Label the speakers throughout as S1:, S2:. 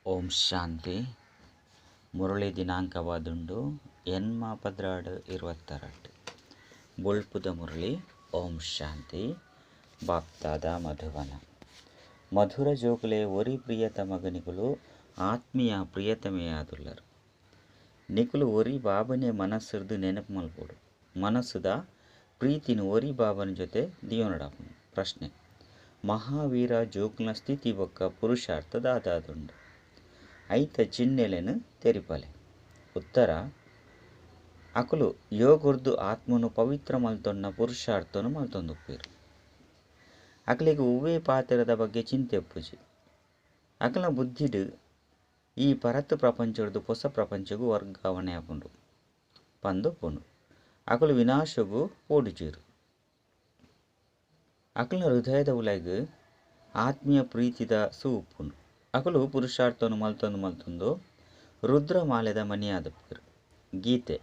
S1: ಓಂ ಶಾಂತಿ. ಮುರಳಿ ದಿನಾಂಕವಾದುಂಡು ಎನ್ಮ 12/22 ಬುಳ್ಪುದ ಮುರಳಿ. ಓಂ ಶಾಂತಿ. ಬಾಪ್ತಾದ ಮಧುವನ. ಮಧುರ ಜೋಕುಲೆ ಒರಿ ಪ್ರಿಯತಮ ನಿಕುಲು ಆತ್ಮೀಯ ಪ್ರಿಯತಮೆಯಾದುಲ್ಲರು. ನಿಕುಲು ಒರಿ ಬಾಬನೆ ಮನಸ್ಸಿರ್ದು ನೆನಪು ಮಲ್ಪೋಡು. ಮನಸ್ಸುದ ಪ್ರೀತಿನ ಒರಿ ಬಾಬನ ಜೊತೆ ದಿಯೋನಡಾಪುನು. ಪ್ರಶ್ನೆ: ಮಹಾವೀರ ಜೋಕುಲ್ನ ಸ್ಥಿತಿ ಬೊಕ್ಕ ಪುರುಷಾರ್ಥ ದಾದಾದುಂಡು ಐತ ಚಿನ್ನೆಲೆನು ತೆರಿಪಲೆ. ಉತ್ತರ: ಅಕುಲು ಯೋಗುರ್ದು ಆತ್ಮನು ಪವಿತ್ರ ಮಲ್ತೊನ್ನ ಪುರುಷಾರ್ಥನು ಮಲ್ತೊಂದುಪ್ಪೇರು. ಅಕಲಿಗೆ ಉವೇ ಪಾತೆರದ ಬಗ್ಗೆ ಚಿಂತೆ ಉಪ್ಪುಜಿ. ಅಕಲ್ನ ಬುದ್ಧಿಡು ಈ ಪರತ್ ಪ್ರಪಂಚದ್ದು ಹೊಸ ಪ್ರಪಂಚಗೂ ವರ್ಗಾವಣೆ ಆಪುಂಡು ಪಂದು ಪುಂಡು. ಅಕಲು ವಿನಾಶಗೂ ಓಡುಚೀರು. ಅಕಲ್ನ ಹೃದಯದ ಉಲಗ್ ಆತ್ಮೀಯ ಪ್ರೀತಿದ ಸೂಪುಂಡು. ಅಕಲು ಪುರುಷಾರ್ಥನು ಮಲ್ತೊಂದು ರುದ್ರಮಾಲೆದ ಮನಿಯಾದಪ್ಪರು. ಗೀತೆ: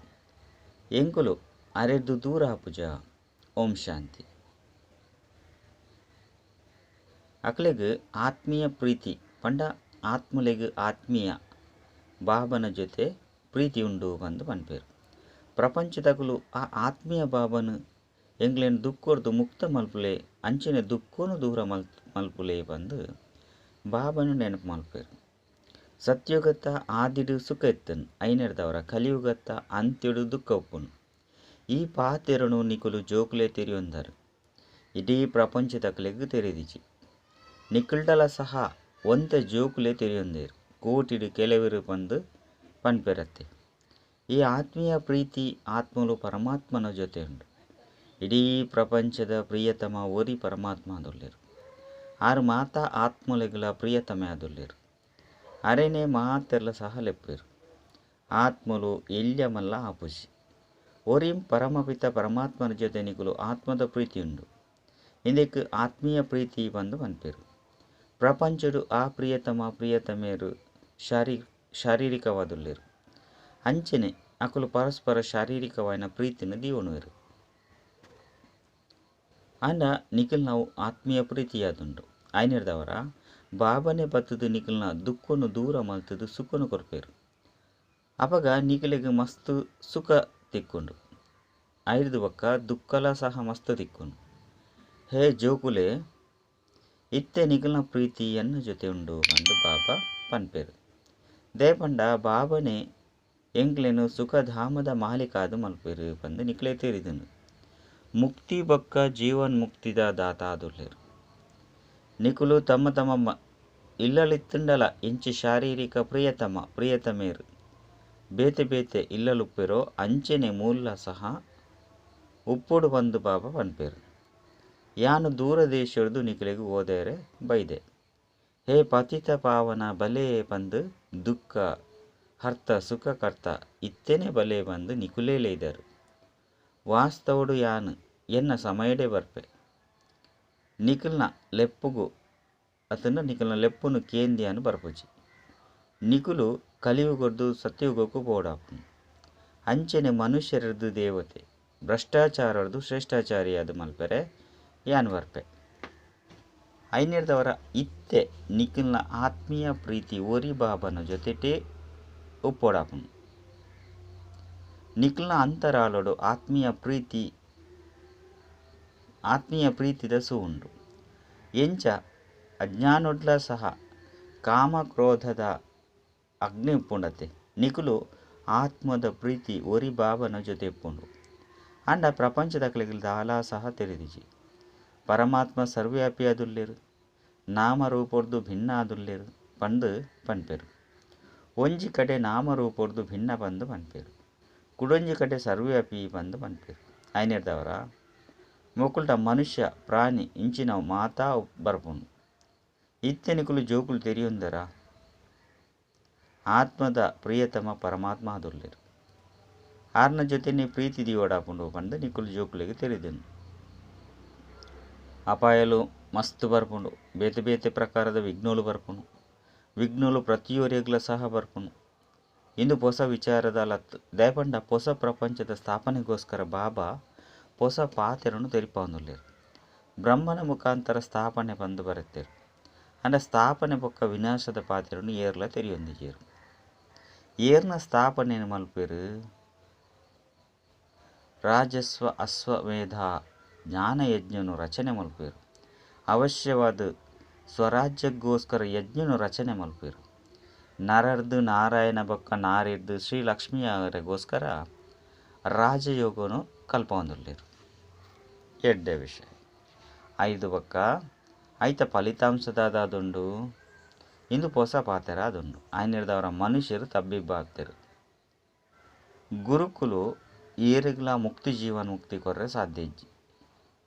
S1: ಎಂಕುಲು ಅರೆದು ದೂರ ಆಪುಜ. ಓಂ ಶಾಂತಿ. ಅಕಲೆಗ್ ಆತ್ಮೀಯ ಪ್ರೀತಿ ಪಂಡ ಆತ್ಮಲೆಗ್ ಆತ್ಮೀಯ ಬಾಬನ ಜೊತೆ ಪ್ರೀತಿ ಉಂಡು ಬಂದು ಪನ್ಪೇರು. ಪ್ರಪಂಚದಕಲು ಆ ಆತ್ಮೀಯ ಬಾಬನು ಎಂಗ್ಲೇನು ದುಃಖರ್ದು ಮುಕ್ತ ಮಲ್ಪುಲೆ ಅಂಚಿನ ದುಃಖನು ದೂರ ಮಲ್ಪುಲೆ ಬಂದು ಬಾಬನು ನೆನಪು ಮಲ್ಪೇರು. ಸತ್ಯುಗತ್ತ ಆದಿಡು ಸುಖ ಎತ್ತನು ಐನೆರ್ದವರ ಕಲಿಯುಗತ್ತ ಅಂತ್ಯಡು ದುಃಖ ಉಪ್ಪುನು. ಈ ಪಾತೆರನು ನಿಕುಲು ಜೋಕುಲೆ ತೆರಿಯೊಂದರು. ಇಡೀ ಪ್ರಪಂಚದಕಲೆಗ್ ತೆರೆದಿಜಿ. ನಿಕುಲ್ಡಲ ಸಹ ಒಂತೆ ಜೋಕುಲೆ ತೆರಿಯೊಂದೇರು. ಕೋಟಿಡು ಕೆಲವರು ಬಂದು ಪನ್ಪೆರತ್ತೆ. ಈ ಆತ್ಮೀಯ ಪ್ರೀತಿ ಆತ್ಮಲು ಪರಮಾತ್ಮನ ಜೊತೆ ಉಂಡು. ಇಡೀ ಪ್ರಪಂಚದ ಪ್ರಿಯತಮ ಒರಿ ಪರಮಾತ್ಮ ಆದುಲ್ಲೇರು. ಆರು ಮಾತಾ ಆತ್ಮಲೆಗಳ ಪ್ರಿಯತಮೆ ಆದುಲ್ಲೇರು. ಅರೆನೇ ಮಾತೆರ್ಲ ಸಹ ಲೆಪ್ಪೇರು. ಆತ್ಮಲು ಎಲ್ಯ ಮಲ್ಲ ಆಪುಜಿ. ಒರಿಂ ಪರಮಪಿತ ಪರಮಾತ್ಮನ ಜೊತೆ ನಿಕುಲು ಆತ್ಮದ ಪ್ರೀತಿ ಉಂಡು. ಇಂದಕ್ಕೆ ಆತ್ಮೀಯ ಪ್ರೀತಿ ಬಂದು ಪನ್ಪೇರು. ಪ್ರಪಂಚಡು ಆ ಪ್ರಿಯತಮೆಯರು ಶಾರೀರಿಕವಾದುಲ್ಲೇರು. ಅಂಚನೆ ಅಕಲು ಪರಸ್ಪರ ಶಾರೀರಿಕವಾಯಿನ ಪ್ರೀತಿನ ದೀವಣುವೆರು. ಅಂಡ ನಿಖಿಲ್ ನಾವು ಆತ್ಮೀಯ ಪ್ರೀತಿಯಾದುಂಡು ಐನೆರ್ದವರ ಬಾಬನೆ ಬತ್ತದು ನಿಖಿಲ್ನ ದುಃಖನು ದೂರ ಮಲ್ತದು ಸುಖನು ಕೊರ್ಪೇರು. ಅಪಗ ನಿಖಿಲಿಗೆ ಮಸ್ತ್ ಸುಖ ತಿಕ್ಕೊಂಡು ಐರ್ದು ಬಕ್ಕ ದುಃಖಲ ಸಹ ಮಸ್ತ್ ತಿಕ್ಕೊಂಡು. ಹೇ ಜೋಕುಲೆ, ಇತ್ತೆ ನಿಖಿಲ್ನ ಪ್ರೀತಿ ಎನ್ನ ಜೊತೆ ಉಂಡು ಬಂದು ಬಾಬಾ ಪನ್ಪೇರು. ದೇಪಂಡ ಬಾಬನೆ ಎಂಕ್ಲೇನು ಸುಖಧಾಮದ ಮಾಲೀಕಾದು ಮಲ್ಪೇರು ಬಂದು ನಿಖಿಲೇ ತೇರಿದನು. ಮುಕ್ತಿ ಬೊಕ್ಕ ಜೀವನ್ ಮುಕ್ತಿದ ದಾತ ಆದುಲ್ಲೇರು. ನಿಕುಲು ತಮ್ಮ ಇಲ್ಲಲಿತ್ತುಂಡಲ ಇಂಚಿ ಶಾರೀರಿಕ ಪ್ರಿಯತಮೇರು ಬೇತೆ ಇಲ್ಲಲುಪ್ಪೆರೋ ಅಂಚೆನೆ ಮೂಲ ಸಹ ಉಪ್ಪುಡು ಬಂದು ಬಾಬಾ ಪನ್ಪೇರು. ಯಾನು ದೂರ ದೇಶದ್ದು ನಿಕುಲೆಗೆ ಓದೇರೆ ಬೈದೆ. ಹೇ ಪತಿತ ಪಾವನ ಬಲೇ ಬಂದು ದುಃಖ ಹರ್ತ ಸುಖ ಕರ್ತ ಇತ್ತೇನೆ ಬಲೇ ಬಂದು ನಿಕುಲೇಲೇದರು. ವಾಸ್ತವಡು ಯಾನು ಎನ್ನ ಸಮಯಡೆ ಬರ್ಪೆ. ನಿಖಿಲ್ನ ಲೆಪ್ಪುಗು ಅತನ ನಿಖಿಲ್ನ ಲೆಪ್ಪುನು ಕೇಂದಿಯಾನು ಬರ್ಪುಜಿ. ನಿಖುಲು ಕಲಿಯುಗದ್ದು ಸತ್ಯುಗಕ್ಕೂ ಬೋಡಾಪುನು. ಅಂಚನೆ ಮನುಷ್ಯರದ್ದು ದೇವತೆ ಭ್ರಷ್ಟಾಚಾರದ್ದು ಶ್ರೇಷ್ಠಾಚಾರಿಯಾದ ಮಲ್ಪೆರೆ ಯಾನು ಬರ್ಪೆ. ಐನೆರ್ದವರ ಇತ್ತೆ ನಿಖಿಲ್ನ ಆತ್ಮೀಯ ಪ್ರೀತಿ ಒರಿ ಬಾಬನ ಜೊತೆಟೇ ಉಪ್ಪೋಡಾಪುನು. ನಿಖಿಲ್ನ ಅಂತರಾಳಡು ಆತ್ಮೀಯ ಪ್ರೀತಿದ ಸು ಉಂಡು. ಎಂಚ ಅಜ್ಞಾನೊಡ್ಲ ಸಹ ಕಾಮ ಕ್ರೋಧದ ಅಗ್ನಿ ಉಪ್ಪುಂಡತೆ. ನಿಖುಲು ಆತ್ಮದ ಪ್ರೀತಿ ಒರಿ ಬಾಬನ ಜೊತೆ ಉಪ್ಪುಂಡು. ಅಂಡ ಪ್ರಪಂಚದಕಲೆಗಳ ದಾಲ ಸಹ ತೆರೆದಿಜಿ. ಪರಮಾತ್ಮ ಸರ್ವ್ಯಾಪಿ ಆದುಲ್ಲೇರು. ನಾಮರೂಪರ್ದು ಭಿನ್ನ ಆದುಲ್ಲೇರು ಪಂದು ಪನ್ಪೇರು. ಒಂಜಿ ಕಡೆ ನಾಮರೂಪರ್ದು ಭಿನ್ನ ಬಂದು ಪನ್ಪೇರು. ಕುಡೊಂಜಿ ಕಡೆ ಸರ್ವ್ಯಾಪಿ ಬಂದು ಪನ್ಪೇರು. ಐನೆರ್ದವರ ಮೊಕುಲ್ಟ ಮನುಷ್ಯ ಪ್ರಾಣಿ ಇಂಚಿನ ಮಾತಾ ಬರ್ಪುಂಡು. ಇತ್ತೆ ನಿಕುಲು ಜೋಕುಲು ತೆರಿಯೊಂದರ ಆತ್ಮದ ಪ್ರಿಯತಮ ಪರಮಾತ್ಮ ಆದುಲ್ಲೇರು. ಆರ್ನ ಜೊತೆನೆ ಪ್ರೀತಿ ದಿಯೋಡಾಪುಂಡು ಪಂದು ನಿಕುಲು ಜೋಕುಲೆಗೆ ತೆರಿದೆನು. ಅಪಾಯಲು ಮಸ್ತ್ ಬರ್ಪುಂಡು. ಬೇತೆ ಪ್ರಕಾರದ ವಿಘ್ನೋಲು ಬರ್ಪುಂಡು. ವಿಘ್ನೋಲು ಪ್ರತಿಯೊರೆಗ್ಲ ಸಹ ಬರ್ಪುಂಡು. ಇಂದು ಹೊಸ ವಿಚಾರದ ಲತ್ತು ದಯಪಂಡ ಹೊಸ ಪ್ರಪಂಚದ ಸ್ಥಾಪನೆಗೋಸ್ಕರ ಬಾಬಾ ಹೊಸ ಪಾತೆರನ್ನು ತೆರಿಪೊಂದುಲ್ಲೇರು. ಬ್ರಹ್ಮನ ಮುಖಾಂತರ ಸ್ಥಾಪನೆ ಬಂದು ಬರುತ್ತೇರು. ಅಂಡ ಸ್ಥಾಪನೆ ಬೊಕ್ಕ ವಿನಾಶದ ಪಾತ್ರನು ಏರ್ಲ ತೆರಿಯೊಂದಿಜೇರು. ಏರ್ನ ಸ್ಥಾಪನೆಯನ್ನು ಮಲ್ಪೇರು ರಾಜಸ್ವ ಅಶ್ವಮೇಧ ಜ್ಞಾನಯಜ್ಞನು ರಚನೆ ಮಲ್ಪೇರು. ಅವಶ್ಯವಾದ ಸ್ವರಾಜ್ಯಕ್ಕೋಸ್ಕರ ಯಜ್ಞನು ರಚನೆ ಮಲ್ಪೇರು. ನರರ್ದು ನಾರಾಯಣ ಬೊಕ್ಕ ನಾರಿರ್ದು ಶ್ರೀ ಲಕ್ಷ್ಮಿಯವರಿಗೋಸ್ಕರ ರಾಜಯೋಗನು ಕಲ್ಪೊಂದುಲ್ಲೇರು. ಎಡ್ಡೆ ವಿಷಯ ಐದು ಬೊಕ್ಕ ಐತ ಫಲಿತಾಂಶದಾದುಂಡು ಇಂದು ಹೊಸ ಪಾತೆರ ಅದುಂಡು ಐನಿರ್ದವರ ಮನುಷ್ಯರು ತಬ್ಬಿಬ್ಬಾಗ್ತಿರು. ಗುರುಕುಲು ಏರಿಗ್ಲ ಮುಕ್ತಿ ಜೀವನ್ ಮುಕ್ತಿ ಕೊರ್ರೆ ಸಾಧ್ಯ ಇಜ್ಜಿ.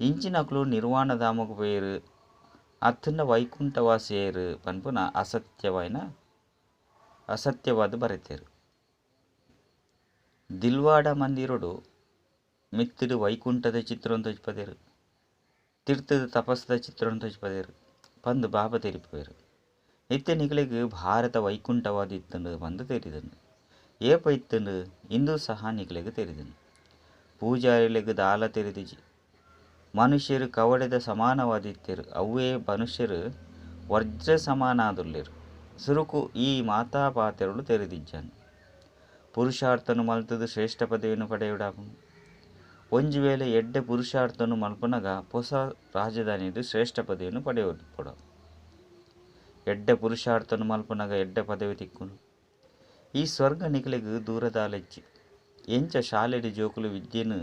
S1: ಇಂಚಿನಕ್ಲು ನಿರ್ವಾಣಧಾಮకు పోయేరు ಅತ್ತುಂಡ ವೈಕುಂಠವಾಸಿಯರು ಪನ್ಪುನ ಅಸತ್ಯವಾದ ಬರೆತೇರು. ದಿಲ್ವಾಡ ಮಂದಿರೋಡು ಮಿತ್ತಿಡು ವೈಕುಂಠದ ಚಿತ್ರವನ್ನು ತೋಜ್ಪದೇರು, ತೀರ್ಥದ ತಪಸ್ಸದ ಚಿತ್ರವನ್ನು ತೋಜ್ಪದೇರು ಪಂದು ಬಾಬಾ ತೆರಿಪೋಯರು. ಇತ್ತೆ ನಿಗಳಿಗೆ ಭಾರತ ವೈಕುಂಠವಾದ ಇತ್ತಂಡು ಬಂದು ತೆರಿದನು. ಏಪ ಇತ್ತಂಡು ಇಂದು ಸಹ ನಿಗಳಿಗೆ ತೆರಿದನು. ಪೂಜಾರಿಲೆಗ್ ದಾಲ ತೆರೆದಿಜಿ. ಮನುಷ್ಯರು ಕವಡೆದ ಸಮಾನವಾದಿತ್ತೇರು. ಅವೇ ಮನುಷ್ಯರು ವಜ್ರ ಸಮಾನಾದುಲ್ಲೇರು. ಸುರುಕು ಈ ಮಾತಾಪಾತೆರುಳು ತೆರೆದಿಜ್ಜನು. ಪುರುಷಾರ್ಥನು ಮಲ್ತದು ಶ್ರೇಷ್ಠ ಪದವಿಯನ್ನು ಪಡೆಯುಡಾಪನು. ಒಂಜಿ ವೇಳೆ ಎಡ್ಡೆ ಪುರುಷಾರ್ಥನು ಮಲ್ಪನಗ ಹೊಸ ರಾಜಧಾನಿದು ಶ್ರೇಷ್ಠ ಪದವಿಯನ್ನು ಪಡೆಯುವುದು. ಎಡ್ಡೆ ಪುರುಷಾರ್ಥನು ಮಲ್ಪನಗ ಎಡ್ಡೆ ಪದವಿ ತಿಕ್ಕುನು. ಈ ಸ್ವರ್ಗ ನಿಖಲಿಗೆ ದೂರದಾಲೆಜ್ಜಿ. ಎಂಚ ಶಾಲೆಡಿ ಜೋಕುಲು ವಿದ್ಯೆನು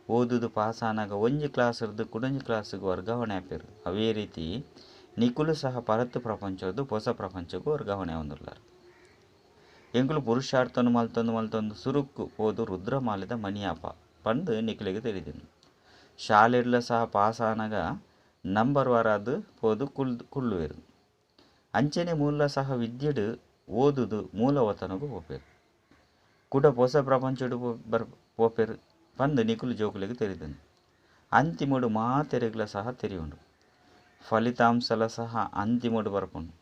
S1: ಓದುದು ಪಾಸಾನಾಗ ಒಂಜಿ ಕ್ಲಾಸ್ ಇರ್ದು ಕುಡೊಂಜಿ ಕ್ಲಾಸಿಗೆ ವರ್ಗಾವಣೆ ಆಪೇರು. ಅವೇ ರೀತಿ ನಿಕುಲು ಸಹ ಪರತ್ತು ಪ್ರಪಂಚದ್ದು ಹೊಸ ಪ್ರಪಂಚಕ್ಕೂ ವರ್ಗಾವಣೆ ಹೊಂದುಲ್ಲಾರು. ಎಂಕುಲು ಪುರುಷಾರ್ಥನು ಮಲ್ತೊಂದು ಸುರುಕ್ಕು ಓದು ರುದ್ರಮಾಲೆದ ಮಣಿಯಾಪ ಪಂದು ನಿಖಲಿಗೆ ತಿಳಿದನು. ಶಾಲೆಡ್ಲ ಸಹ ಪಾಸಾನಾಗ ನಂಬರ್ ವಾರಾದು ಪೋದು ಕುಳ್ಳುವೆರು. ಅಂಚನೆ ಮೂಲ ಸಹ ವಿದ್ಯೆಡು ಓದುದು ಮೂಲವತನಗೂ ಪೋಪೇರು. ಕುಡ ಹೊಸ ಪ್ರಪಂಚಡು ಪೋಪೇರು ಪಂದು ನಿಕುಲು ಜೋಕುಲಿಗೆ ತೆರಿದನು. ಅಂತಿಮಡು ಮಾತೆರೆಗ್ಲ ಸಹ ತೆರೆಯುಂಡು. ಫಲಿತಾಂಶಲ ಸಹ ಅಂತಿಮಡು ಬರ್ಪುಂಡು.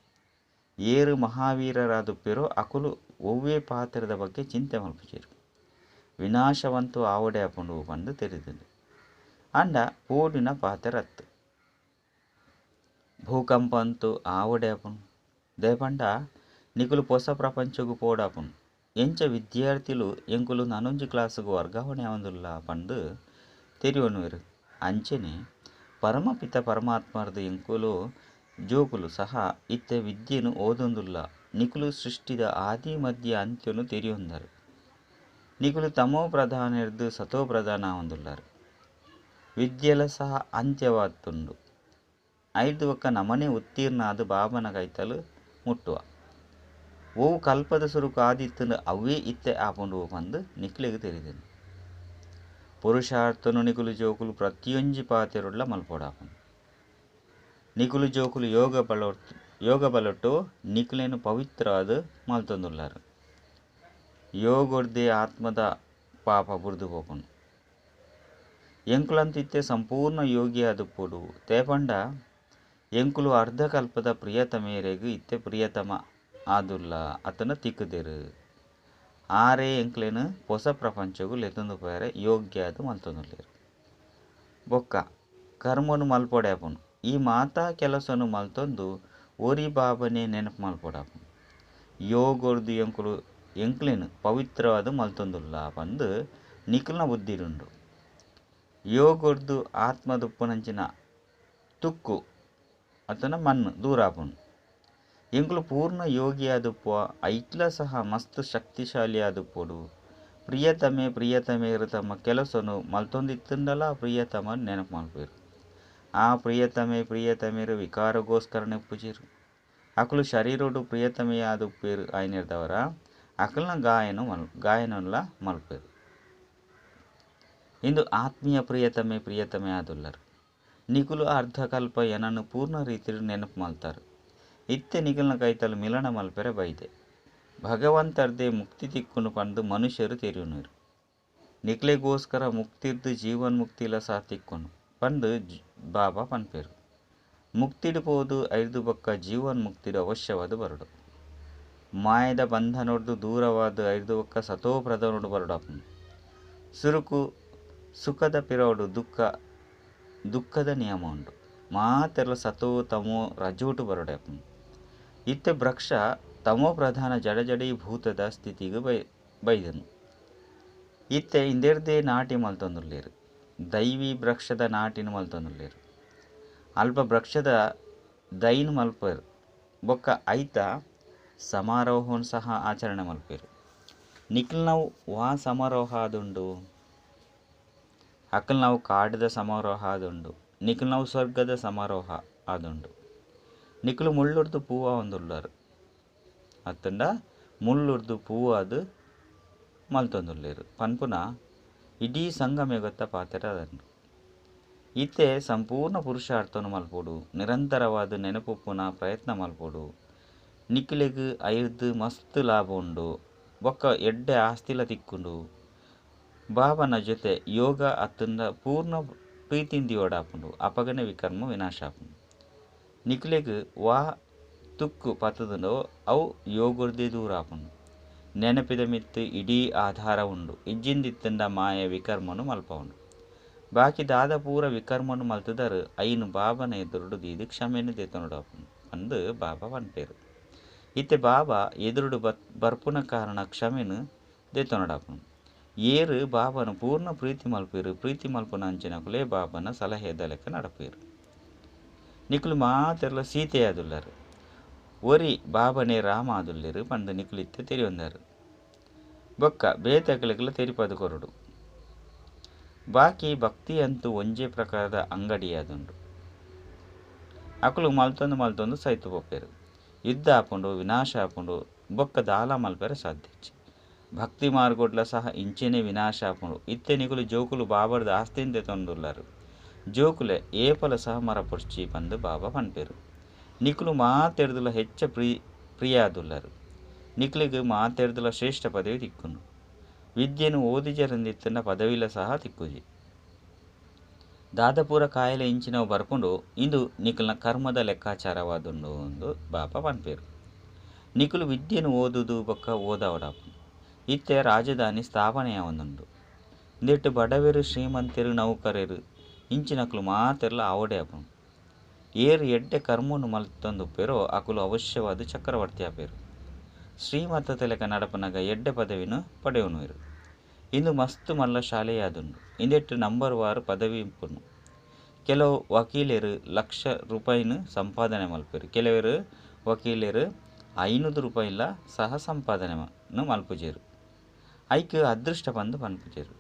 S1: ಏರು ಮಹಾವೀರರಾದುಪ್ಪೇರೋ ಅಕುಲು ಒವ್ವೇ ಪಾತ್ರದ ಬಗ್ಗೆ ಚಿಂತೆ ಮಲ್ಪುಜೇರು. ವಿನಾಶವಂತೂ ಆವಡೆ ಆಪುಂಡು ಪಂದು ತೆರಿದನು. ಅಂಡ ಪೋಡಿನ ಪಾತೆರತ್ತು. ಭೂಕಂಪ ಅಂತೂ ಆವಡೆ ಆಪುಂಡು. ದೇಪಂಡ ನಿಕುಲು ಹೊಸ ಪ್ರಪಂಚಗೂ ಪೋಡಾಪುಂಡು. ಎಂಚ ವಿದ್ಯಾರ್ಥಿಲು ಎಂಕುಲು ನನೊಂಜಿ ಕ್ಲಾಸ್ಗೂ ವರ್ಗಾವಣೆ ಆವಂದುಲ್ಲ ಪಂದು ತೆರಿಯೋನುವೆರು. ಅಂಚನೆ ಪರಮಪಿತ ಪರಮಾತ್ಮರ್ದು ಎಂಕುಲು ಜೋಕುಲು ಸಹ ಇತ್ತೆ ವಿದ್ಯೆನು ಓದೊಂದುಲ್ಲ. ನಿಕುಲು ಸೃಷ್ಟಿದ ಆದಿ ಮಧ್ಯ ಅಂತ್ಯನು ತೆರಿಯೊಂದರು. ನಿಕುಲು ತಮೋ ಪ್ರಧಾನ ಇರ್ದು ಸತೋ ಪ್ರಧಾನ ಆವಂದುಲ್ಲಾರು. ವಿದ್ಯೆಲ ಸಹ ಅಂತ್ಯವಾತುಂಡು. ಐದು ಒಕ್ಕ ನಮನೆ ಉತ್ತೀರ್ಣ ಆದು ಬಾಬನ ಕೈತಲು ಮುಟ್ಟುವ. ಓವು ಕಲ್ಪದ ಸುರುಕು ಆದಿತ್ತಂದು ಅವೇ ಇತ್ತೆ ಆಪುಂಡು ಪಂದು ನಿಕ್ಲೆಗೆ ತೆರಿದನು. ಪುರುಷಾರ್ಥನು ನಿಕುಲು ಜೋಕುಲು ಪ್ರತಿಯೊಂಜಿ ಪಾತೆರುಳ್ಳ ಮಲ್ಪೋಡಾಪುಂಡು. ನಿಕುಲು ಜೋಕುಲು ಯೋಗ ಬಲೊಟ್ಟು ನಿಕುಲೇನು ಪವಿತ್ರವಾದ ಮಲ್ತೊಂದುಲ್ಲಾರು. ಯೋಗೊಡ್ದೆ ಆತ್ಮದ ಪಾಪ ಬುರ್ದು ಪೋಪುಂಡು. ಎಂಕುಲಂತಿತ್ತೆ ಸಂಪೂರ್ಣ ಯೋಗಿ ಆದುಪ್ಪುಡು. ತೇಪಂಡ ಎಂಕುಲು ಅರ್ಧಕಲ್ಪದ ಪ್ರಿಯತಮೇರೆಗು ಇತ್ತೆ ಪ್ರಿಯತಮ ಆದುಲ್ಲ ಅತನ ತಿಕ್ಕುದೆರು. ಆರೇ ಎಂಕ್ಲೇನು ಹೊಸ ಪ್ರಪಂಚಗೂ ಲೆತೊಂದು ಪೋಯರೆ ಯೋಗ್ಯ ಅದು ಮಲ್ತೊಂದುಲ್ಲೇರು. ಬೊಕ್ಕ ಕರ್ಮನು ಮಲ್ಪೊಡಾಪುನು. ಈ ಮಾತಾ ಕೆಲಸನು ಮಲ್ತೊಂದು ಓರಿ ಬಾಬನೇ ನೆನಪು ಮಲ್ಪೊಡಾಪುನು. ಯೋಗೊರ್ದು ಎಂಕುಲು ಎಂಕ್ಲೇನು ಪವಿತ್ರವಾದ ಮಲ್ತೊಂದುಲ್ಲ ಪಂದು ನಿಕುಲ್ನ ಬುದ್ಧಿಡುಂಡು. ಯೋಗೊರ್ದು ಆತ್ಮದುಪ್ಪುನಂಚಿನ ತುಕ್ಕು ಅತನ ಮಣ್ಣು ದೂರಾಪುಂಡು. ಎಂಕುಲು ಪೂರ್ಣ ಯೋಗಿ ಆದುಪ್ಪುವ ಐಟ್ಲ ಸಹ ಮಸ್ತ್ ಶಕ್ತಿಶಾಲಿ ಆದುಪ್ಪುಡು. ಪ್ರಿಯತಮೆರು ತಮ್ಮ ಕೆಲಸನು ಮಲ್ತೊಂದಿತ್ತುಂಡಲ ಪ್ರಿಯತಮ ನೆನಪು ಮಲ್ಪೇರು. ಆ ಪ್ರಿಯತಮೆರು ವಿಕಾರಗೋಸ್ಕರ ನೆಪ್ಪುಜೇರು. ಅಕುಲು ಶರೀರೋಡು ಪ್ರಿಯತಮೆಯ ಆದುಪ್ಪೇರು ಐನಿರ್ದವರ ಅಕಲ್ನ ಗಾಯನಲ್ಲ ಮಲ್ಪೇರು. ಇಂದು ಆತ್ಮೀಯ ಪ್ರಿಯತಮೆ ಆದುಲ್ಲರು. ನಿಕುಲು ಅರ್ಧಕಲ್ಪ ಏನನ್ನು ಪೂರ್ಣ ರೀತಿಯಲ್ಲಿ ನೆನಪು ಮಲ್ತಾರು. ಇತ್ತೆ ನಿಕಲ್ನ ಕೈತಲು ಮಿಲನ ಮಲ್ಪೆರೆ ಬೈದೆ. ಭಗವಂತರ್ದೇ ಮುಕ್ತಿ ತಿಕ್ಕುನು ಪಂದು ಮನುಷ್ಯರು ತೆರಿಯುನುರು. ನಿಕ್ಲೆಗೋಸ್ಕರ ಮುಕ್ತಿರ್ದು ಜೀವನ್ಮುಕ್ತಿಲ ಸಹ ತಿಕ್ಕುನು ಪಂದು ಬಾಬಾ ಪನ್ಪೇರು. ಮುಕ್ತಿಡು ಪೋದು ಐದು ಬೊಕ್ಕ ಜೀವನ್ಮುಕ್ತಿಡು ಅವಶ್ಯವಾದ ಬರಡು. ಮಾಯದ ಬಂಧನೊಡ್ದು ದೂರವಾದ ಐದು ಬೊಕ್ಕ ಸತೋ ಪ್ರಧಾನೋಡು ಬರಡಾಪುನು. ಸುರುಕು ಸುಖದ ಪಿರೋಡು ದುಃಖದ ನಿಯಮ ಉಂಡು. ಮಾತೆರ್ಲ ಸತೋ ತಮೋ ರಜೋಟು ಬರಡಾಪುನು. ಇತ್ತೆ ವೃಕ್ಷ ತಮೋ ಪ್ರಧಾನ ಜಡಜಡೀಭೂತದ ಸ್ಥಿತಿಗೆ ಬೈದನು. ಇತ್ತೆ ಇಂದೆರ್ದೇ ನಾಟಿ ಮಲ್ತೊಂದುಲ್ಲೇರು. ದೈವಿ ವೃಕ್ಷದ ನಾಟಿನ ಮಲ್ತೊಂದುಲ್ಲೇರು. ಅಲ್ಪ ವೃಕ್ಷದ ದೈನ್ ಮಲ್ಪೇರು. ಬೊಕ್ಕ ಐತ ಸಮಾರೋಹವನ್ನು ಸಹ ಆಚರಣೆ ಮಲ್ಪೇರು. ನಿಖಿಲ್ ನಾವು ಸಮಾರೋಹ ಆದುಂಡು, ಅಕ್ಕಲ್ ನಾವು ಕಾಡದ ಸಮಾರೋಹ ಆದುಂಡು, ನಿಖಿಲ್ ನಾವು ಸ್ವರ್ಗದ ಸಮಾರೋಹ ಆದುಂಡು. ನಿಖಲು ಮುಳ್ಳುರ್ದು ಪೂವ ಒಂದುಲ್ಲಾರು ಅತ್ತಂಡ ಮುಳ್ಳುರ್ದು ಪೂವಾದು ಮಲ್ತೊಂದುಲ್ಲೇರು ಪನ್ಪುನ ಇಡೀ ಸಂಗಮೆ ಗೊತ್ತ ಪಾತ್ರ ಅದಂಡು. ಇತ್ತೆ ಸಂಪೂರ್ಣ ಪುರುಷಾರ್ಥವನ್ನು ಮಲ್ಪೋಡು, ನಿರಂತರವಾದ ನೆನಪುಪ್ಪುನ ಪ್ರಯತ್ನ ಮಲ್ಪೋಡು. ನಿಖಿಲೆಗ್ ಐರ್ದು ಮಸ್ತ್ ಲಾಭ ಉಂಡು. ಬೊಕ್ಕ ಎಡ್ಡೆ ಆಸ್ತಿಲ ತಿಕ್ಕುಂಡು. ಬಾಬನ ಜೊತೆ ಯೋಗ ಅತ್ತಂದ ಪೂರ್ಣ ಪ್ರೀತಿಂದಿ ಓಡಾಪುಂಡು. ಅಪಗನೆ ವಿಕರ್ಮ ವಿನಾಶ ಆಪುಂಡು. ನಿಖಿಲೆಗ್ ತುಕ್ಕು ಪತ್ತದೋ ಅವು ಯೋಗುರ್ದೇ ದೂರ ಆಪುಂಡು. ನೆನಪಿದ ಮಿತ್ತು ಇಡೀ ಆಧಾರ ಉಂಡು. ಇಜ್ಜಿಂದಿತ್ತಂಡ ಮಾಯ ವಿಕರ್ಮನು ಮಲ್ಪ ಉಂಡು. ಬಾಕಿ ದಾದ ಪೂರ ವಿಕರ್ಮನು ಮಲ್ತದರು ಐನು ಬಾಬನ ಎದುರುಡು ದೀದು ಕ್ಷಮೆನು ದೇತನೋಡಾಪುಂಡು ಅಂದು ಬಾಬಾ ಪನ್ಪೇರು. ಇತ್ತೆ ಬಾಬಾ ಎದುರುಡು ಬರ್ಪುನ ಕಾರಣ ಕ್ಷಮೆನು ದೇತನೋಡಾಪುಂಡು. ಏರು ಬಾಬನ ಪೂರ್ಣ ಪ್ರೀತಿ ಮಲ್ಪೇರು. ಪ್ರೀತಿ ಮಲ್ಪುನ ಅಂಚಿನಕುಲೇ ಬಾಬನ ಸಲಹೆದ ಲೆಕ್ಕ ನಡಪೇರು. ನಿಖಲು ಮಾತೆರ್ಲ ಸೀತೆ ಆದುಲ್ಲಾರು. ಒರಿ ಬಾಬನೇ ರಾಮ ಆದುಲ್ಲೇರು ಪಂದು ನಿಖಲಿತ್ತೆ ತೆರಿಯೊಂದಾರು. ಬೊಕ್ಕ ಬೇತಕಲೆಗ್ಲ ತೆರಿಪದು ಕೊರಡು. ಬಾಕಿ ಭಕ್ತಿ ಅಂತೂ ಒಂಜೇ ಪ್ರಕಾರದ ಅಂಗಡಿ ಆದುಂಡು. ಅಕುಲು ಮಲ್ತೊಂದು ಸೈತು ಪೋಪೇರು. ಯುದ್ಧ ಆಪುಂಡು, ವಿನಾಶ ಆಪುಂಡು, ಬೊಕ್ಕ ದಾಲ ಮಲ್ಪೆರೆ ಸಾಧ್ಯಚ್ಚಿ. ಭಕ್ತಿ ಮಾರ್ಗೋಡ್ಲ ಸಹ ಇಂಚೆನೆ ವಿನಾಶ ಆಪುಂಡು. ಇತ್ತೆ ನಿಕುಲು ಜೋಕುಲು ಬಾಬರ್ದ ಆಸ್ತಿಂದೆ ತೊಂದುಲ್ಲಾರು. ಜೋಕುಲೆ ಏಪಲ ಸಹ ಮರಪೊರ್ಚಿ ಪಂದು ಬಾಬಾ ಪನ್ಪೇರು. ನಿಕುಲು ಮಾತೆರ್ದುಲ ಹೆಚ್ಚ ಪ್ರಿಯ ಆದುಲ್ಲಾರು. ನಿಕ್ಲಿಗೆ ಮಾತೆರ್ದುಲ ಶ್ರೇಷ್ಠ ಪದವಿ ತಿಕ್ಕುಂಡು. ವಿದ್ಯೆನು ಓದಿಜರಂದಿತ್ತಂಡ ಪದವಿಲ ಸಹ ತಿಕ್ಕುಜಿ. ದಾದಪೂರ ಕಾಯಲೆ ಇಂಚಿನವು ಬರ್ಪುಂಡು. ಇಂದು ನಿಖಲ್ನ ಕರ್ಮದ ಲೆಕ್ಕಾಚಾರವಾದುಂಡು ಎಂದು ಬಾಬಾ ಪನ್ಪೇರು. ನಿಖಲು ವಿದ್ಯೆನು ಓದುದು ಬೊಕ್ಕ ಓದಾವಡಾಪುಂಡು. ಇತ್ತೆ ರಾಜಧಾನಿ ಸ್ಥಾಪನೆಯ ಒಂದುಂಡು. ಇಂದೆಟ್ಟು ಬಡವೆರು ಶ್ರೀಮಂತರು ನೌಕರರು ಇಂಚಿನಕುಲು ಮಾತೆರ್ಲ ಆವಡೆ ಆಪುಂಡು. ಏರು ಎಡ್ಡೆ ಕರ್ಮನು ಮಲ್ತೊಂದುಪ್ಪೇರೋ ಅಕುಲು ಅವಶ್ಯವಾದ ಚಕ್ರವರ್ತಿ ಆಪೇರು. ಶ್ರೀಮಂತ ಲೆಕ್ಕ ನಡಪನಾಗ ಎಡ್ಡೆ ಪದವಿನು ಪಡೆಯುವನು. ಇಂದು ಮಸ್ತ್ ಮಲ್ಲ ಶಾಲೆಯಾದುಂಡು. ಇಂದೆಟ್ಟು ನಂಬರ್ ವಾರು ಪದವಿ ಇಂಪುನು. ಕೆಲವು ವಕೀಲರು ₹1,00,000 ಸಂಪಾದನೆ ಮಲ್ಪೇರು. ಕೆಲವರು ವಕೀಲರು ₹500 ಸಹ ಸಂಪಾದನೆ ಮಲ್ಪುಜೇರು. ಐಕ್ ಅದೃಷ್ಟ ಪಂದು ಪನ್ಪುಜೇರು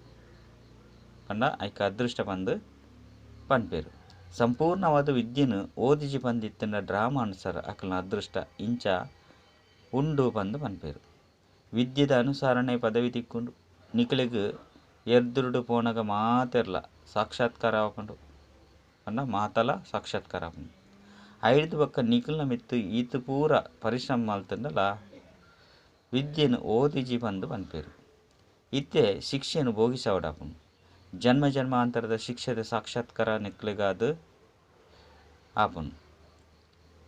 S1: ಐಕ್ ಅದೃಷ್ಟ ಪಂದು ಪನ್ಪೇರು. ಸಂಪೂರ್ಣವಾದ ವಿದ್ಯೆನು ಓದಿಜಿ ಪಂದಿತ್ತಂಡ ಡ್ರಾಮಾ ಅನುಸಾರ ಅಕಲ್ನ ಅದೃಷ್ಟ ಇಂಚ ಉಂಡು ಪಂದು ಪನ್ಪೇರು. ವಿದ್ಯೆದ ಅನುಸಾರನೇ ಪದವಿ ತಿಕ್ಕುಂಡು. ನಿಖಲೆಗ್ ಎರ್ದುರುಡು ಪೋನಗ ಮಾತೆರ್ಲ ಸಾಕ್ಷಾತ್ಕಾರ ಆಪುಂಡು ಮಾತಲ ಸಾಕ್ಷಾತ್ಕಾರ ಆಪುಂಡು. ಐದು ಬೊಕ್ಕ ನಿಖಲ್ನ ಮಿತ್ತು ಈತು ಪೂರ ಪರಿಶ್ರಮ ಮಲ್ತಂಡಲ ವಿದ್ಯೆನು ಓದಿಜಿ ಪಂದು ಪನ್ಪೇರು. ಇತ್ತೆ ಶಿಕ್ಷೆನು ಭೋಗಿಸವಡಾಪುಂಡು. ಜನ್ಮ ಜನ್ಮಾಂತರದ ಶಿಕ್ಷೆದ ಸಾಕ್ಷಾತ್ಕಾರ ನಿಖಲೆಗಾದು ಆಪುಂಡು.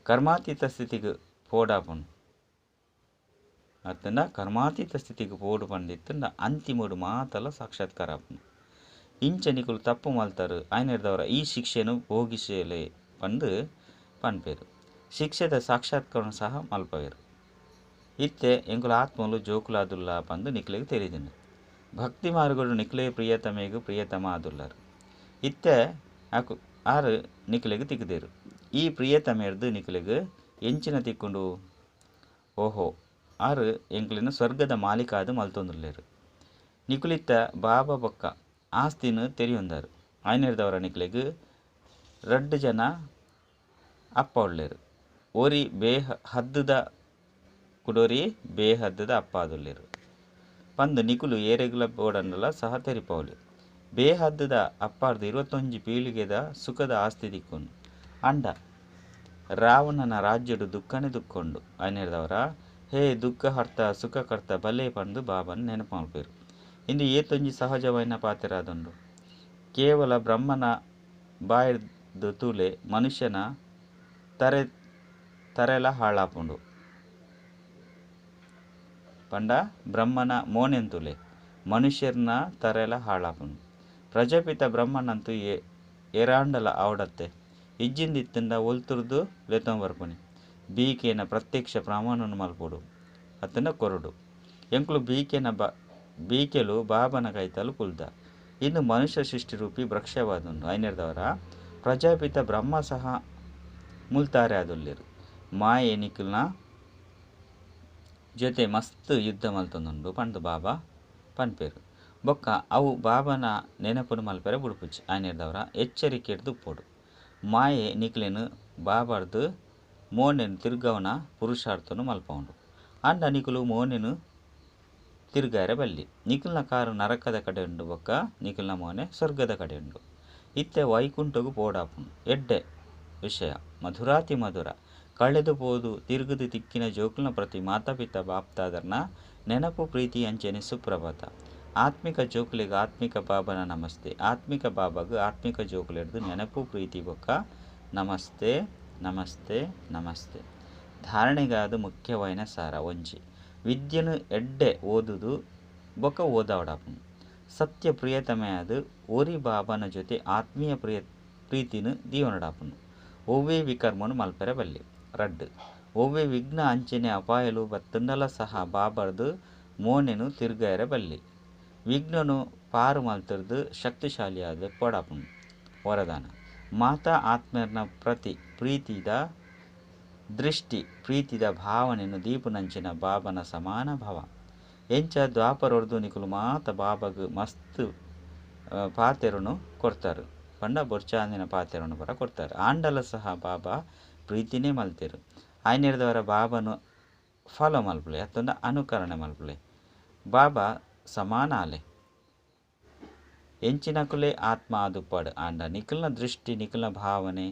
S1: ಕರ್ಮಾತೀತ ಸ್ಥಿತಿಗೆ ಪೋಡಾಪುಂಡು. ಅತ್ತಂಡ ಕರ್ಮಾತೀತ ಸ್ಥಿತಿಗೆ ಪೋಡು ಪಂಡಿತ್ತಂಡ ಅಂತಿಮೋಡು ಮಾತಲ ಸಾಕ್ಷಾತ್ಕಾರ ಆಪುಂಡು. ಇಂಚ ನಿಕುಲು ತಪ್ಪು ಮಲ್ತರು ಆಯ್ನೆರ್ದವರ ಈ ಶಿಕ್ಷೆನು ಭೋಗಿಸಲೇ ಪಂದು ಪನ್ಪೇರು. ಶಿಕ್ಷೆದ ಸಾಕ್ಷಾತ್ಕಾರ ಸಹ ಮಲ್ಪವೇರು. ಇತ್ತೆ ಎಂಕುಲ ಆತ್ಮಲು ಜೋಕುಲಾದುಲ್ಲ ಪಂದು ನಿಖಲೆಗ್ ತಿಳಿದಿಂಡು. ಭಕ್ತಿ ಮಾರ್ಗಡು ನಿಖಲೆ ಪ್ರಿಯತಮೆಗು ಪ್ರಿಯತಮ ಆದುಲ್ಲಾರು. ಇತ್ತೆ ಆರು ನಿಖಲೆಗ್ ತಿಕ್ಕದೇರು. ಈ ಪ್ರಿಯತಮೆರ್ದು ನಿಖಲೆಗ್ ಎಂಚಿನ ತಿಕ್ಕುಂಡು. ಓಹೋ ಆರು ಎಂಕ್ಲಿನ ಸ್ವರ್ಗದ ಮಾಲೀಕಾದು ಮಲ್ತೊಂದುಲ್ಲೇರು. ನಿಖುಲಿತ್ತ ಬಾಬಾ ಬೊಕ್ಕ ಆಸ್ತಿನು ತೆರಿಯೊಂದಾರು. ಆಯ್ನೆರ್ದವರ ನಿಖಲೆಗ್ 2 ಜನ ಅಪ್ಪ ಉಳ್ಳೇರು. ಒರಿ ಬೇಹದ್ದದ ಕುಡೋರಿ ಬೇಹದ್ದದ ಅಪ್ಪ ಆದುಲ್ಲೇರು ಪಂದು ನಿಖುಲು ಏರೆಗ್ಲ ಬೋಡಂಡಲ ಸಹ ತೆರಿಪವಲಿ. ಬೇಹದ್ದದ ಅಪ್ಪಾರ್ದು 21 ಪೀಳಿಗೆದ ಸುಖದ ಆಸ್ತಿ ತಿಕ್ಕುಂಡು. ಅಂಡ ರಾವಣನ ರಾಜ್ಯಡು ದುಃಖನೇ ದುಃಖುಂಡು. ಆಯ್ನೆರ್ದವರ ಹೇ ದುಃಖ ಹರ್ತ ಸುಖ ಕರ್ತ ಬಲೆ ಪಂದು ಬಾಬನ ನೆನಪು ಮಲ್ಪೇರು. ಇಂದು ಏತೊಂಜಿ ಸಹಜವಾಯಿನ ಪಾತೆರಾದುಂಡು. ಕೇವಲ ಬ್ರಹ್ಮನ ಬಾಯಿರ್ದು ತೂಲೆ ಮನುಷ್ಯನ ತರೆಲ ಹಾಳಾಪುಂಡು ಪಂಡ ಬ್ರಹ್ಮನ ಮೋನೆಂತುಲೆ ಮನುಷ್ಯರ್ನ ತರೆಲ ಹಾಳಾಪುಂಡು. ಪ್ರಜಾಪಿತ ಬ್ರಹ್ಮನಂತೂ ಎರಾಂಡಲ ಆವಡತ್ತೆ ಇಜ್ಜಿಂದಿತ್ತಂಡ ಒಲ್ತುರ್ದು ಲೆತೊಂಬರ್ಪುನಿ. ಬೀಕೆನ ಪ್ರತ್ಯಕ್ಷ ಪ್ರಮಾಣವನ್ನು ಮಲ್ಪೊಡು ಅತನ ಕೊರಡು ಎಂಕ್ಲು ಬೀಕೆಲು ಬಾಬನ ಕೈತಲು ಕುಲ್ದ. ಇನ್ನು ಮನುಷ್ಯ ಸೃಷ್ಟಿ ರೂಪಿ ವೃಕ್ಷವಾದುಂಡು ಐನೆರ್ದವರ ಪ್ರಜಾಪಿತ ಬ್ರಹ್ಮ ಸಹ ಮುಲ್ತಾರೆ ಆದುಲ್ಲೆರು. ಮಾಯೆ ನಿಖಿಲ್ನ ಜೊತೆ ಮಸ್ತ್ ಯುದ್ಧ ಮಲ್ತೊಂದುಂಡು ಪಂಡ್ ಬಾಬಾ ಪನ್ಪೇರು. ಬೊಕ್ಕ ಅವು ಬಾಬನ ನೆನಪುನು ಮಲ್ಪೆರೆ ಬುಡ್ಪುಜಿ ಐನೆರ್ದವರ ಎಚ್ಚರಿಕೆ ಹಿಡ್ದು ಉಪ್ಪೊಡು. ಮಾಯೆ ನಿಖಿಲೆನು ಬಾಬರ್ದು ಮೋನೆನು ತಿರ್ಗವನ ಪುರುಷಾರ್ಥನು ಮಲ್ಪವುಂಡು. ಅಂಡ ನಿಖುಲು ಮೋನೆನು ತಿರ್ಗಾರೆ ಬಲ್ಲಿ. ನಿಖಿಲ್ನ ಕಾರು ನರಕದ ಕಡೆ ಉಂಡು ಬೊಕ್ಕ ನಿಖಿಲ್ನ ಮೋನೆ ಸ್ವರ್ಗದ ಕಡೆ ಉಂಡು. ಇತ್ತೆ ವೈಕುಂಠಗು ಪೋಡಾಪುಂಡು. ಎಡ್ಡೆ ವಿಷಯ ಮಧುರಾತಿ ಮಧುರ ಕಳೆದು ಪೋದು ತಿರುಗುದು ತಿಕ್ಕಿನ ಜೋಕುಲ್ನ ಪ್ರತಿ ಮಾತಾಪಿತ ಬಾಪ್ತಾದರ್ನ ನೆನಪು ಪ್ರೀತಿ ಅಂಚೆನೆ ಸುಪ್ರಭಾತ. ಆತ್ಮಿಕ ಜೋಕುಲಿಗೆ ಆತ್ಮಿಕ ಬಾಬನ ನಮಸ್ತೆ. ಆತ್ಮಿಕ ಬಾಬಾಗ ಆತ್ಮಿಕ ಜೋಕುಲಿಡ್ದು ನೆನಪು ಪ್ರೀತಿ ಬೊಕ್ಕ ನಮಸ್ತೆ ನಮಸ್ತೆ ನಮಸ್ತೆ. ಧಾರಣೆಗಾದ ಮುಖ್ಯವಾಯಿನ ಸಾರ ಒಂಜಿ ವಿದ್ಯೆನು ಎಡ್ಡೆ ಓದುದು ಬೊಕ್ಕ ಓದಾವಡಾಪುಂಡು. ಸತ್ಯ ಪ್ರಿಯತಮೆಯಾದ ಓರಿ ಬಾಬನ ಜೊತೆ ಆತ್ಮೀಯ ಪ್ರೀತಿನು ದೀವನಡಾಪುಂಡು. ಒವ್ವೇ ವಿಕರ್ಮನು ಮಲ್ಪೆರೆ ಬಲ್ಲಿ. ರಡ್ಡು ಒವ್ವೇ ವಿಘ್ನ ಅಂಚೆನೆ ಅಪಾಯಲು ಬತ್ತುಂಡಲ ಸಹ ಬಾಬರ್ದು ಮೋನೆನು ತಿರ್ಗಾಯರೆ ಬಲ್ಲಿ. ವಿಘ್ನನು ಪಾರು ಮಲ್ತಿರ್ದು ಶಕ್ತಿಶಾಲಿಯಾದ ಪೋಡಾಪುಂಡು. ವರದಾನ ಮಾತಾ ಆತ್ಮರ್ನ ಪ್ರತಿ ಪ್ರೀತಿದ ದೃಷ್ಟಿ ಪ್ರೀತಿದ ಭಾವನೆನು ದೀಪುನಂಚಿನ ಬಾಬನ ಸಮಾನ ಭಾವ. ಎಂಚ ದ್ವಾಪರೊರ್ದು ನಿಕುಲು ಮಾತ ಬಾಬಾಗ ಮಸ್ತ್ ಪಾತೆರನು ಕೊಡ್ತಾರು ಪಂಡ ಬೊರ್ಚಾಂದಿನ ಪಾತೆರನು ಬರ ಕೊಡ್ತಾರೆ. ಆಂಡಲ ಸಹ ಬಾಬಾ ಪ್ರೀತಿನೇ ಮಲ್ತೇರು. ಐನೆರ್ದವರ ಬಾಬನು ಫಾಲೋ ಮಲ್ಪುಲೆ ಅತ್ತೊಂದ ಅನುಕರಣೆ ಮಲ್ಪುಲೆ. ಬಾಬಾ ಸಮಾನ ಆಲೆ ಎಂಚಿನಕುಲೆ ಆತ್ಮ ಆದುಪ್ಪಾಡು. ಆಂಡ ನಿಖಿಲ್ನ ದೃಷ್ಟಿ ನಿಖಿಲ್ನ ಭಾವನೆ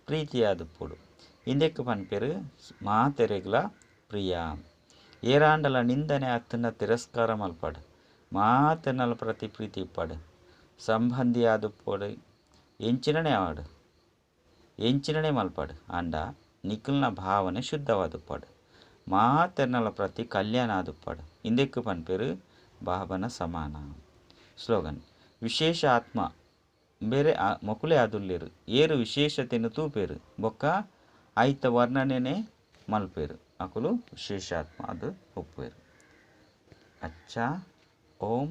S1: ಪ್ರೀತಿ ಆದುಪ್ಪುಡು. ಇಂದೆಕ್ ಪನ್ಪೆರು ಮಾತೆರೆಗ್ಲ ಪ್ರಿಯ. ಏರಾಂಡಲ ನಿಂದನೆ ಅತ್ತನ ತಿರಸ್ಕಾರ ಮಲ್ಪಾಡು. ಮಾತೆರ್ನಲ ಪ್ರತಿ ಪ್ರೀತಿ ಇಪ್ಪಾಡು. ಸಂಬಂಧಿ ಆದುಪ್ಪೋಡು ಎಂಚಿನನೆ ಆವಾಡು ಎಂಚಿನನೆ ಮಲ್ಪಾಡು. ಆಂಡ ನಿಖಿಲ್ನ ಭಾವನೆ ಶುದ್ಧವಾದುಪ್ಪಾಡು. ಮಾತೆರ್ನಲ ಪ್ರತಿ ಕಲ್ಯಾಣ ಆದುಪ್ಪಾಡು. ಇಂದೆಕ್ ಪನ್ಪೆರು ಬಾಬನ ಸಮಾನ. ಸ್ಲೋಗನ್ ವಿಶೇಷ ಆತ್ಮ ಬೇರೆ ಮೊಕುಲೆ ಆದುಲ್ಲೆರು. ಏರು ವಿಶೇಷತೆಯನ್ನು ತೂಪೇರು ಬೊಕ್ಕ ಐತ ವರ್ಣನೆನೆ ಮಲ್ಪೇರು. ಅಕುಲು ವಿಶೇಷಾತ್ಮ ಅದು ಒಪ್ಪುವೆರು. ಅಚ್ಚ ಓಂ